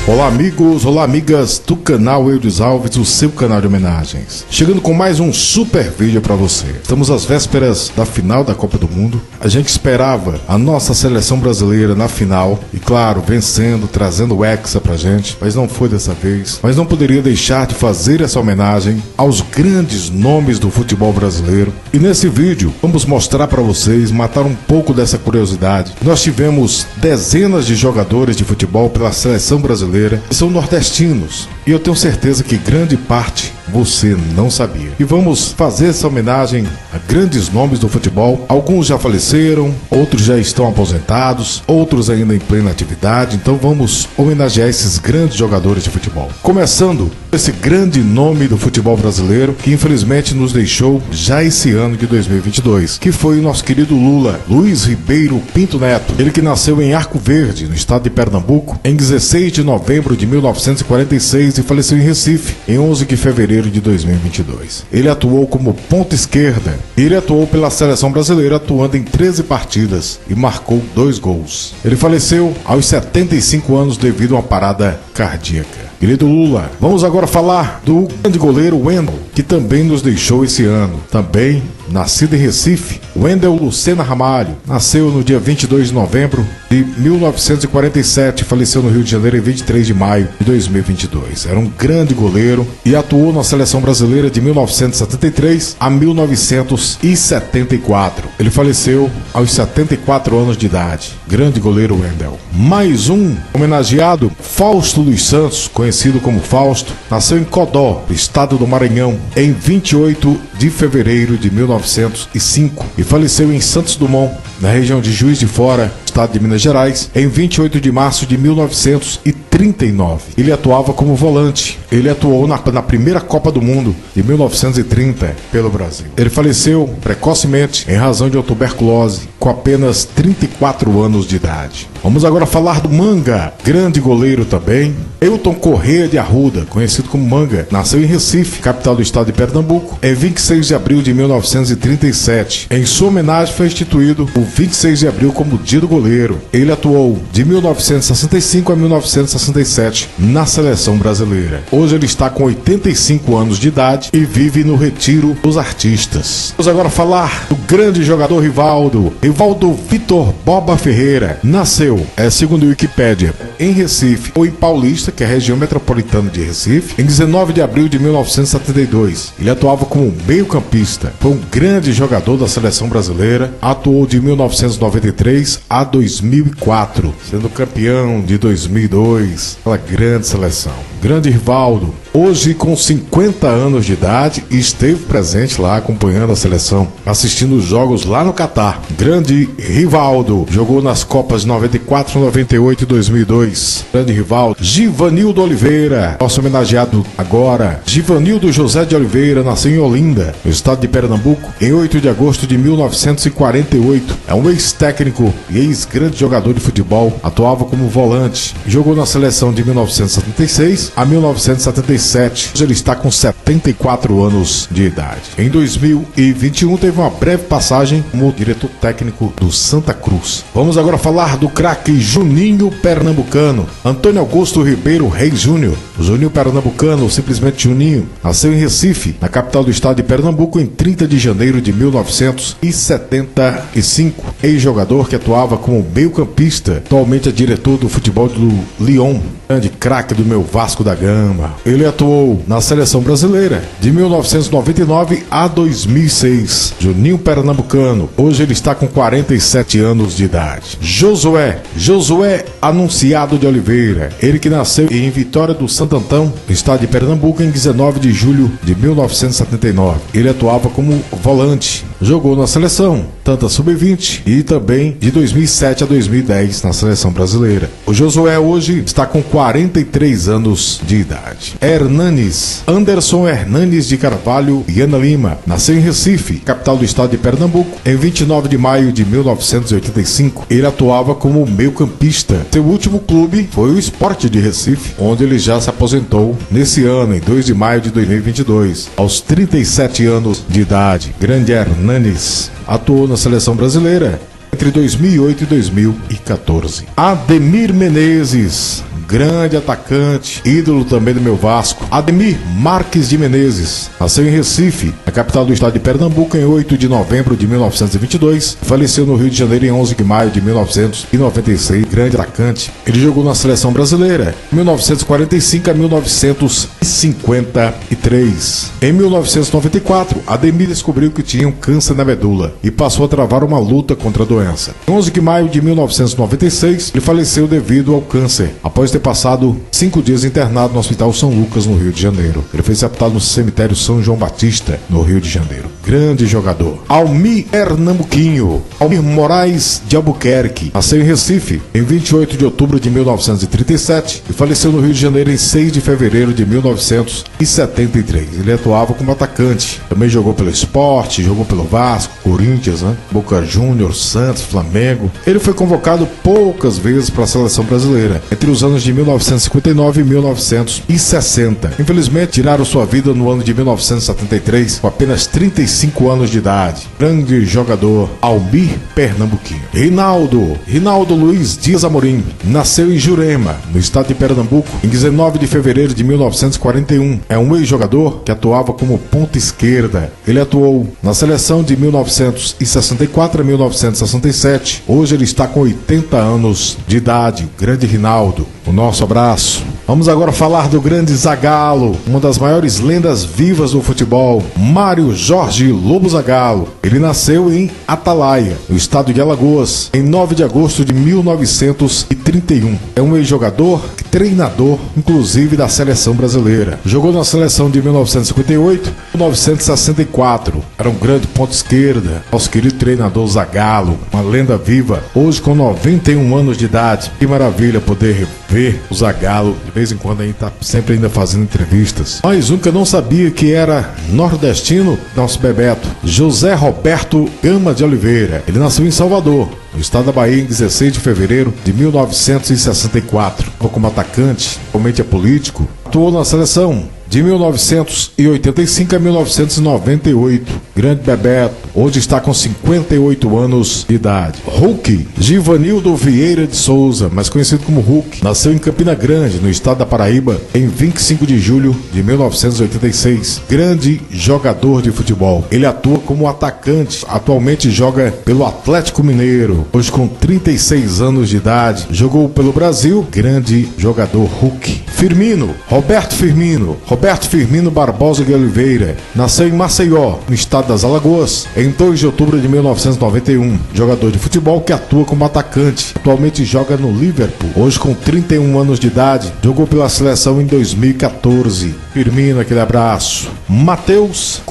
Olá amigos, olá amigas do canal Eudes Alves, o seu canal de homenagens. Chegando com mais um super vídeo para você. Estamos às vésperas da final da Copa do Mundo. A gente esperava a nossa seleção brasileira na final e claro, vencendo, trazendo o Hexa pra gente, mas não foi dessa vez. Mas não poderia deixar de fazer essa homenagem aos grandes nomes do futebol brasileiro. E nesse vídeo vamos mostrar para vocês, matar um pouco dessa curiosidade. Nós tivemos dezenas de jogadores de futebol pela seleção brasileira que são nordestinos, e eu tenho certeza que grande parte você não sabia. E vamos fazer essa homenagem a grandes nomes do futebol. Alguns já faleceram, outros já estão aposentados, outros ainda em plena atividade. Então vamos homenagear esses grandes jogadores de futebol. Começando esse grande nome do futebol brasileiro, que infelizmente nos deixou já esse ano de 2022, que foi o nosso querido Lula, Luiz Ribeiro Pinto Neto. Ele que nasceu em Arco Verde, no estado de Pernambuco, em 16 de novembro de 1946 e faleceu em Recife, em 11 de fevereiro de 2022. Ele atuou como ponta esquerda. Ele atuou pela seleção brasileira, atuando em 13 partidas e marcou 2 gols. Ele faleceu aos 75 anos devido a uma parada cardíaca. Querido Lula, vamos agora falar do grande goleiro Wendel, que também nos deixou esse ano. Também nascido em Recife, Wendel Lucena Ramalho nasceu no dia 22 de novembro de 1947 e faleceu no Rio de Janeiro em 23 de maio de 2022. Era um grande goleiro e atuou na seleção brasileira de 1973 a 1974. Ele faleceu aos 74 anos de idade. Grande goleiro Wendel. Mais um homenageado, Fausto dos Santos, conhecido como Fausto, nasceu em Codó, estado do Maranhão, em 28 de fevereiro de 1905 e faleceu em Santos Dumont, na região de Juiz de Fora, estado de Minas Gerais, em 28 de março de 1939. Ele atuava como volante. Ele atuou na primeira Copa do Mundo de 1930 pelo Brasil. Ele faleceu precocemente em razão de uma tuberculose, com apenas 34 anos de idade. Vamos agora falar do Manga, grande goleiro também. Elton Corrêa de Arruda, conhecido como Manga, nasceu em Recife, capital do estado de Pernambuco, em 26 de abril de 1937. Em sua homenagem foi instituído o 26 de abril como Dia do Goleiro. Ele atuou de 1965 a 1967 na seleção brasileira. Hoje ele está com 85 anos de idade e vive no Retiro dos Artistas. Vamos agora falar do grande jogador Rivaldo Vitor Boba Ferreira. Nasceu, segundo a Wikipédia, em Recife ou em Paulista, que é a região metropolitana de Recife, em 19 de abril de 1972. Ele atuava como meio-campista. Foi um grande jogador da seleção brasileira. Atuou de 1993 a 2004, sendo campeão de 2002. Aquela grande seleção. Grande Rivaldo, hoje com 50 anos de idade, esteve presente lá acompanhando a seleção, assistindo os jogos lá no Catar. Grande Rivaldo, jogou nas Copas 94, 98 e 2002. Grande Rivaldo. Givanildo Oliveira, nosso homenageado agora. Givanildo José de Oliveira nasceu em Olinda, no estado de Pernambuco, em 8 de agosto de 1948. É um ex-técnico e ex-grande jogador de futebol. Atuava como volante. Jogou na seleção de 1976 a 1977. Hoje ele está com 74 anos de idade. Em 2021 teve uma breve passagem como diretor técnico do Santa Cruz. Vamos agora falar do craque Juninho Pernambucano. Antônio Augusto Ribeiro Reis Júnior. O Juninho Pernambucano, ou simplesmente Juninho, nasceu em Recife, na capital do estado de Pernambuco, em 30 de janeiro de 1975. Ex-jogador que atuava como meio-campista, atualmente é diretor do futebol do Lyon. Grande craque do meu Vasco da Gama. Ele atuou na seleção brasileira de 1999 a 2006. Juninho Pernambucano. Hoje ele está com 47 anos de idade. Josué Anunciado de Oliveira. Ele que nasceu em Vitória do Santo Antão, estado de Pernambuco, em 19 de julho de 1979. Ele atuava como volante. Jogou na seleção, tanto a sub-20 e também de 2007 a 2010 na seleção brasileira. O Josué hoje está com 43 anos de idade. Anderson Hernanes de Carvalho e Ana Lima, nasceu em Recife, capital do estado de Pernambuco, em 29 de maio de 1985. Ele atuava como meio-campista. Seu último clube foi o Sport de Recife, onde ele já se aposentou nesse ano, em 2 de maio de 2022, aos 37 anos de idade. Grande Hernanes atuou na seleção brasileira entre 2008 e 2014. Ademir Menezes, grande atacante, ídolo também do meu Vasco, Ademir Marques de Menezes. Nasceu em Recife, na capital do estado de Pernambuco, em 8 de novembro de 1922. Faleceu no Rio de Janeiro em 11 de maio de 1996. Grande atacante. Ele jogou na seleção brasileira de 1945 a 1953. Em 1994, Ademir descobriu que tinha um câncer na medula e passou a travar uma luta contra a doença. Em 11 de maio de 1996, ele faleceu devido ao câncer, após ter passado 5 dias internado no Hospital São Lucas, no Rio de Janeiro. Ele foi sepultado no cemitério São João Batista, no Rio de Janeiro. Grande jogador. Almir Pernambuquinho. Almir Moraes de Albuquerque. Nasceu em Recife em 28 de outubro de 1937 e faleceu no Rio de Janeiro em 6 de fevereiro de 1973. Ele atuava como atacante. Também jogou pelo Sport, jogou pelo Vasco, Corinthians, Boca Juniors, Santos, Flamengo. Ele foi convocado poucas vezes para a seleção brasileira, entre os anos de 1959 e 1960. Infelizmente, tiraram sua vida no ano de 1973, com apenas 35 anos de idade. Grande jogador, Almir Pernambuquinho. Rinaldo Luiz Dias Amorim. Nasceu em Jurema, no estado de Pernambuco, em 19 de fevereiro de 1941. É um ex-jogador que atuava como ponta esquerda. Ele atuou na seleção de 1964 a 1967. Hoje ele está com 80 anos de idade. Grande Rinaldo, o nosso abraço. Vamos agora falar do grande Zagallo, uma das maiores lendas vivas do futebol, Mário Jorge Lobo Zagallo. Ele nasceu em Atalaia, no estado de Alagoas, em 9 de agosto de 1931. É um ex-jogador, treinador, inclusive da seleção brasileira. Jogou na seleção de 1958 e 1964. Era um grande ponto esquerda. Nosso querido treinador Zagallo, uma lenda viva, hoje com 91 anos de idade. Que maravilha poder ver o Zagallo. De vez em quando a gente tá sempre ainda fazendo entrevistas. Mais um que eu não sabia que era nordestino, nosso Bebeto, José Roberto Gama de Oliveira. Ele nasceu em Salvador, no estado da Bahia, em 16 de fevereiro de 1964. Como atacante, atualmente é político, atuou na seleção de 1985 a 1998. Grande Bebeto, hoje está com 58 anos de idade. Hulk, Givanildo Vieira de Souza, mais conhecido como Hulk, nasceu em Campina Grande, no estado da Paraíba, em 25 de julho de 1986. Grande jogador de futebol. Ele atua como atacante, atualmente joga pelo Atlético Mineiro, hoje com 36 anos de idade. Jogou pelo Brasil. Grande jogador Hulk. Roberto Firmino Barbosa de Oliveira. Nasceu em Maceió, no estado das Alagoas, em 2 de outubro de 1991. Jogador de futebol que atua como atacante. Atualmente joga no Liverpool. Hoje com 31 anos de idade. Jogou pela seleção em 2014. Firmino, aquele abraço. Matheus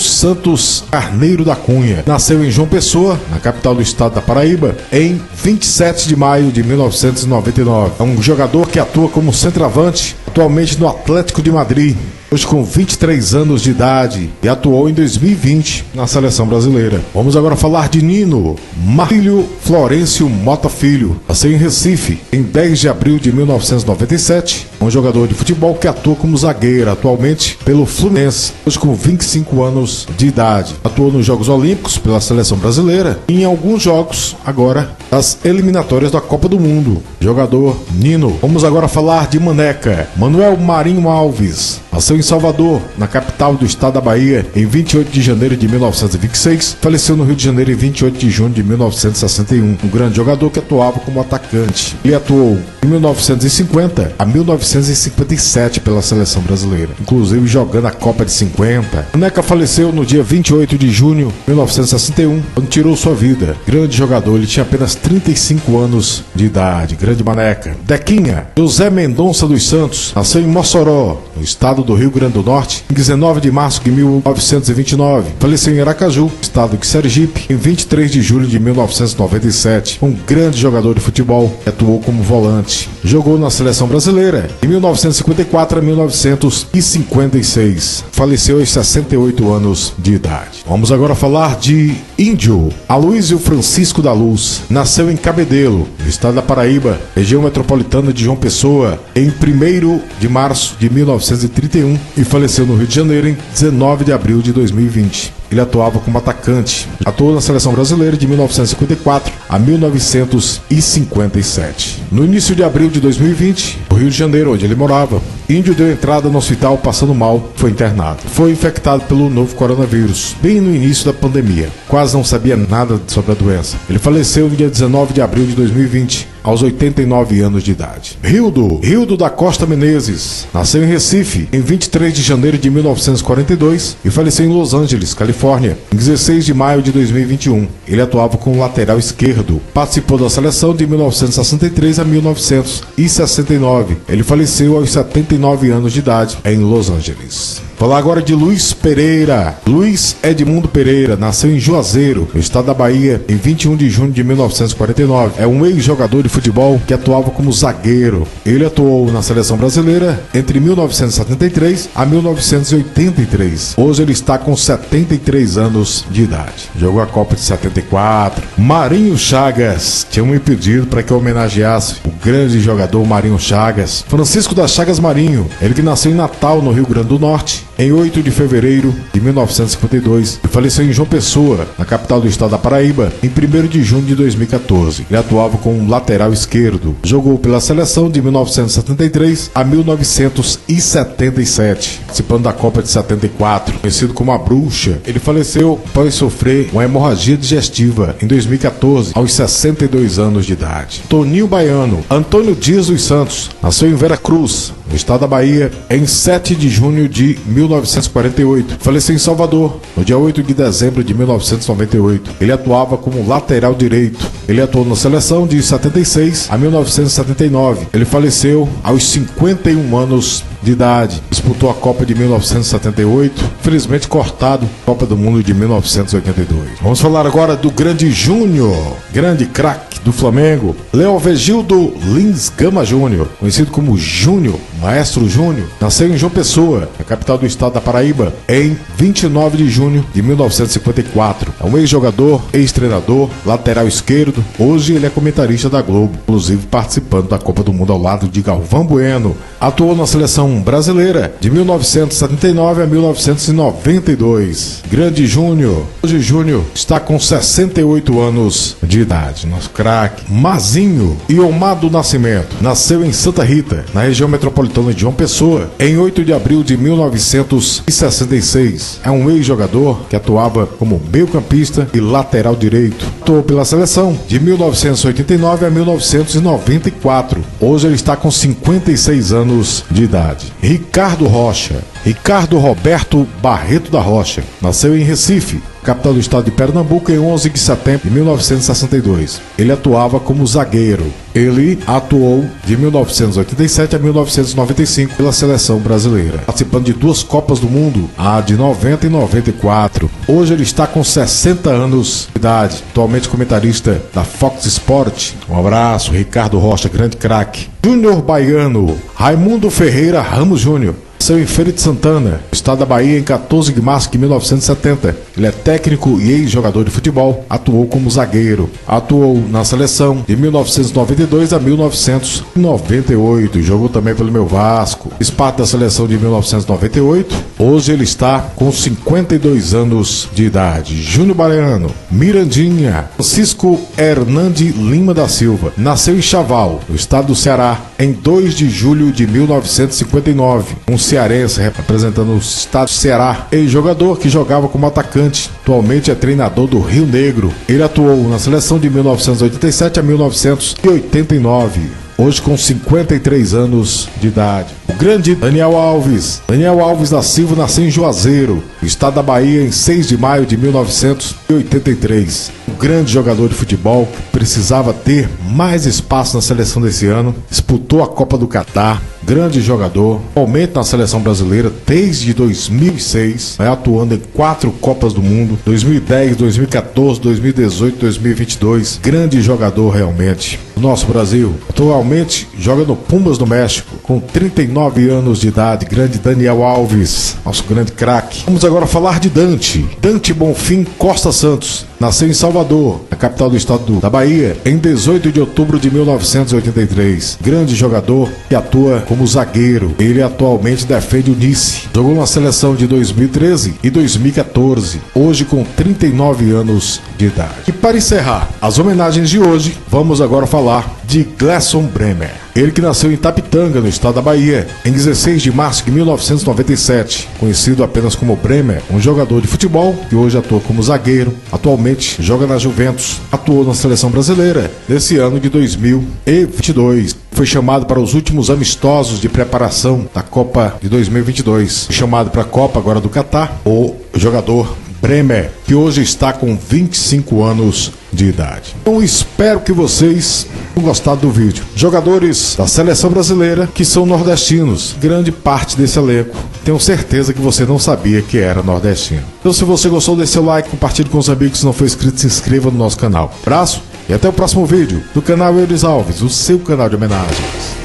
Santos Carneiro da Cunha. Nasceu em João Pessoa, na capital do estado da Paraíba, em 27 de maio de 1999. É um jogador que atua como centroavante, atualmente no Atlético de Madrid, hoje com 23 anos de idade, e atuou em 2020 na seleção brasileira. Vamos agora falar de Nino Marcílio Florencio Mota Filho. Nasceu em Recife em 10 de abril de 1997. Um jogador de futebol que atua como zagueiro, atualmente pelo Fluminense, hoje com 25 anos de idade. Atuou nos Jogos Olímpicos pela seleção brasileira e em alguns jogos agora das eliminatórias da Copa do Mundo. Jogador Nino. Vamos agora falar de Maneca. Manuel Marinho Alves. Nasceu em Salvador, na capital do estado da Bahia, em 28 de janeiro de 1926. Faleceu no Rio de Janeiro em 28 de junho de 1961. Um grande jogador que atuava como atacante. Ele atuou de 1950 a 1957 pela seleção brasileira, inclusive jogando a Copa de 50. Maneca faleceu no dia 28 de junho de 1961, quando tirou sua vida. Grande jogador, ele tinha apenas 35 anos de idade. Grande Maneca. Dequinha, José Mendonça dos Santos, nasceu em Mossoró, no estado do Rio Grande do Norte, em 19 de março de 1929. Faleceu em Aracaju, estado de Sergipe, em 23 de julho de 1997. Um grande jogador de futebol, atuou como volante. Jogou na seleção brasileira de 1954 a 1956. Faleceu aos 68 anos de idade. Vamos agora falar de Índio Aloísio Francisco da Luz. Nasceu em Cabedelo, no estado da Paraíba, região metropolitana de João Pessoa, em 1º de março de 1930. 1931 e faleceu no Rio de Janeiro em 19 de abril de 2020. Ele atuava como atacante. Atuou na seleção brasileira de 1954 a 1957. No início de abril de 2020, no Rio de Janeiro, onde ele morava, Índio deu entrada no hospital passando mal, foi internado. Foi infectado pelo novo coronavírus, bem no início da pandemia. Quase não sabia nada sobre a doença. Ele faleceu no dia 19 de abril de 2020, aos 89 anos de idade. Rildo da Costa Menezes, nasceu em Recife em 23 de janeiro de 1942 e faleceu em Los Angeles, Califórnia, em 16 de maio de 2021. Ele atuava como lateral esquerdo. Participou da seleção de 1963 a 1969. Ele faleceu aos 79 anos de idade em Los Angeles. Falar agora de Luiz Pereira. Luiz Edmundo Pereira nasceu em Juazeiro, no estado da Bahia, em 21 de junho de 1949. É um ex-jogador de futebol que atuava como zagueiro. Ele atuou na seleção brasileira entre 1973 a 1983. Hoje ele está com 73 anos de idade. Jogou a Copa de 74. Marinho Chagas. Tinha me pedido para que eu homenageasse o grande jogador Marinho Chagas. Francisco das Chagas Marinho. Ele que nasceu em Natal, no Rio Grande do Norte, em 8 de fevereiro de 1952 e faleceu em João Pessoa, na capital do estado da Paraíba, em 1º de junho de 2014. Ele atuava como lateral esquerdo. Jogou pela seleção de 1973 a 1977, participando da Copa de 74. Conhecido como a Bruxa, ele faleceu após sofrer uma hemorragia digestiva em 2014, aos 62 anos de idade. Toninho Baiano. Antônio Dias dos Santos nasceu em Vera Cruz, no estado da Bahia, em 7 de junho de 1948. Faleceu em Salvador, no dia 8 de dezembro de 1998. Ele atuava como lateral direito. Ele atuou na seleção de 76 a 1979. Ele faleceu aos 51 anos de idade. Disputou a Copa de 1978, felizmente cortado, Copa do Mundo de 1982. Vamos falar agora do grande Júnior, grande craque do Flamengo, Leovegildo Lins Gama Júnior, conhecido como Júnior, Maestro Júnior. Nasceu em João Pessoa, a capital do estado da Paraíba, em 29 de junho de 1954. É um ex-jogador, ex-treinador, lateral esquerdo. Hoje ele é comentarista da Globo, inclusive participando da Copa do Mundo ao lado de Galvão Bueno. Atuou na seleção brasileira de 1979 a 1992. Grande Júnior. Hoje Júnior está com 68 anos de idade. Nosso craque. Mazinho Iomar do Nascimento. Nasceu em Santa Rita, na região metropolitana de João Pessoa, em 8 de abril de 1966. É um ex-jogador que atuava como meio-campista e lateral direito. Atuou pela seleção de 1989 a 1994. Hoje ele está com 56 anos de idade. Ricardo Rocha. Ricardo Roberto Barreto da Rocha. Nasceu em Recife, capital do estado de Pernambuco, em 11 de setembro de 1962. Ele atuava como zagueiro. Ele atuou de 1987 a 1995 pela seleção brasileira, participando de 2 Copas do Mundo, a de 90 e 94. Hoje ele está com 60 anos de idade, atualmente comentarista da Fox Sport. Um abraço, Ricardo Rocha, grande craque. Júnior Baiano. Raimundo Ferreira Ramos Júnior. Nasceu em Feira de Santana, estado da Bahia, em 14 de março de 1970. Ele é técnico e ex-jogador de futebol. Atuou como zagueiro. Atuou na seleção de 1992 a 1998. Jogou também pelo meu Vasco. Fez parte da seleção de 1998. Hoje ele está com 52 anos de idade. Júnior Baiano. Mirandinha. Francisco Hernande Lima da Silva. Nasceu em Chaval, no estado do Ceará, em 2 de julho de 1959. Um cearense representando o estado do Ceará. Ex-jogador que jogava como atacante. Atualmente é treinador do Rio Negro. Ele atuou na seleção de 1987 a 1989. Hoje com 53 anos de idade. O grande Daniel Alves. Daniel Alves da Silva nasceu em Juazeiro, estado da Bahia, em 6 de maio de 1983. Um grande jogador de futebol que precisava ter mais espaço na seleção desse ano. Disputou a Copa do Catar. Grande jogador, atualmente na seleção brasileira desde 2006, atuando em 4 Copas do Mundo, 2010, 2014, 2018, 2022. Grande jogador realmente. O nosso Brasil atualmente joga no Pumas do México, com 39 anos de idade. Grande Daniel Alves, nosso grande craque. Vamos agora falar de Dante Bonfim Costa Santos. Nasceu em Salvador, a capital do estado da Bahia, em 18 de outubro de 1983. Grande jogador que atua como zagueiro. Ele atualmente defende o Nice. Jogou na seleção de 2013 e 2014, hoje com 39 anos de idade. E para encerrar as homenagens de hoje, vamos agora falar de Glesson Bremer. Ele que nasceu em Itapitanga, no estado da Bahia, em 16 de março de 1997. Conhecido apenas como Bremer, um jogador de futebol que hoje atua como zagueiro. Atualmente joga na Juventus. Atuou na seleção brasileira nesse ano de 2022. Foi chamado para os últimos amistosos de preparação da Copa de 2022. Foi chamado para a Copa agora do Catar. O jogador Bremer, que hoje está com 25 anos de idade. Então espero que vocês tenham gostado do vídeo. Jogadores da seleção brasileira que são nordestinos, grande parte desse elenco. Tenho certeza que você não sabia que era nordestino. Então se você gostou, dê seu like, compartilhe com os amigos. Se não for inscrito, se inscreva no nosso canal. Abraço e até o próximo vídeo do canal Eudes Alves, o seu canal de homenagens.